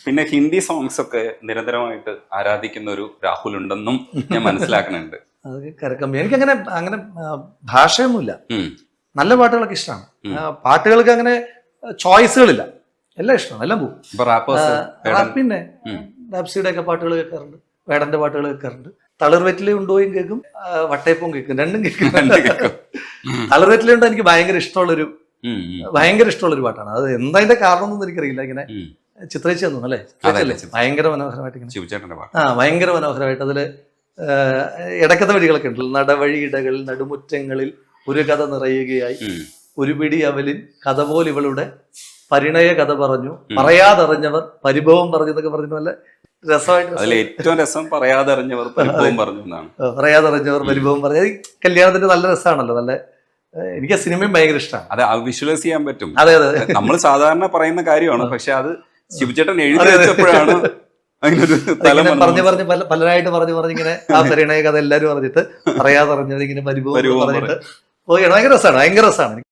പിന്നെ ഹിന്ദി സോങ്സ് ഒക്കെ നിരന്തരമായിട്ട് ആരാധിക്കുന്ന ഒരു രാഹുൽ ഉണ്ടെന്നും ഞാൻ മനസ്സിലാക്കുന്നുണ്ട്. അത് കമ്പി എനിക്കങ്ങനെ അങ്ങനെ ഭാഷയൊന്നുമില്ല. നല്ല പാട്ടുകളൊക്കെ ഇഷ്ടമാണ്. പാട്ടുകൾക്ക് അങ്ങനെ ചോയ്സുകളില്ല, എല്ലാം ഇഷ്ടമാണ്, എല്ലാം പോകും. പിന്നെ ഡാപ്സിയുടെ ഒക്കെ പാട്ടുകൾ കേൾക്കാറുണ്ട്, വേടന്റെ പാട്ടുകൾ കേൾക്കാറുണ്ട്. തളിർവെറ്റിലെ ഉണ്ടോയും കേൾക്കും, വട്ടയപ്പവും കേൾക്കും, രണ്ടും കേൾക്കും. തളിർവെറ്റിലെ ഉണ്ടോ എനിക്ക് ഭയങ്കര ഇഷ്ടമുള്ളൊരു പാട്ടാണ്. അത് എന്താ അതിന്റെ കാരണം എന്നൊന്നും എനിക്കറിയില്ല. ഇങ്ങനെ ചിത്രേച്ചി തന്നു അല്ലേ, ഭയങ്കര മനോഹരമായിട്ട് ഭയങ്കര മനോഹരമായിട്ട് അതില് ഇടക്കത്തെ വഴികളൊക്കെ ഉണ്ടല്ലോ. നടവഴിയിടകൾ നടുമുറ്റങ്ങളിൽ ഒരു കഥ നിറയുകയായി, ഒരു പിടി അവലിൻ കഥ പോലെ ഇവളുടെ പരിണയ കഥ പറഞ്ഞു, പറയാതറിഞ്ഞവർ പരിഭവം പറഞ്ഞു എന്നൊക്കെ പറഞ്ഞിട്ട് നല്ല രസമായിട്ട്. ഏറ്റവും രസം പറയാതറിഞ്ഞവർ പരിഭവം പറഞ്ഞു എന്നാണ്. പറയാതറിഞ്ഞവർ പരിഭവം പറഞ്ഞു. കല്യാണത്തിന്റെ നല്ല രസമാണല്ലോ. നല്ല എനിക്ക് ആ സിനിമയും ഭയങ്കര ഇഷ്ടമാണ്. അതെ, വിഷ്വലൈസ് ചെയ്യാൻ പറ്റും. അതെ അതെ, നമ്മൾ സാധാരണ പറയുന്ന കാര്യമാണ്, പക്ഷെ അത് ശിവചേട്ടൻ എഴുതി വെച്ചപ്പോഴാണ് പലരായിട്ട് പറഞ്ഞു ഇങ്ങനെ ആ പരിണയ കഥ എല്ലാരും പറഞ്ഞിട്ട് പറയാതറിഞ്ഞവർ ഇങ്ങനെ പരിഭവം പറഞ്ഞിട്ട് ഭയങ്കര രസമാണ്.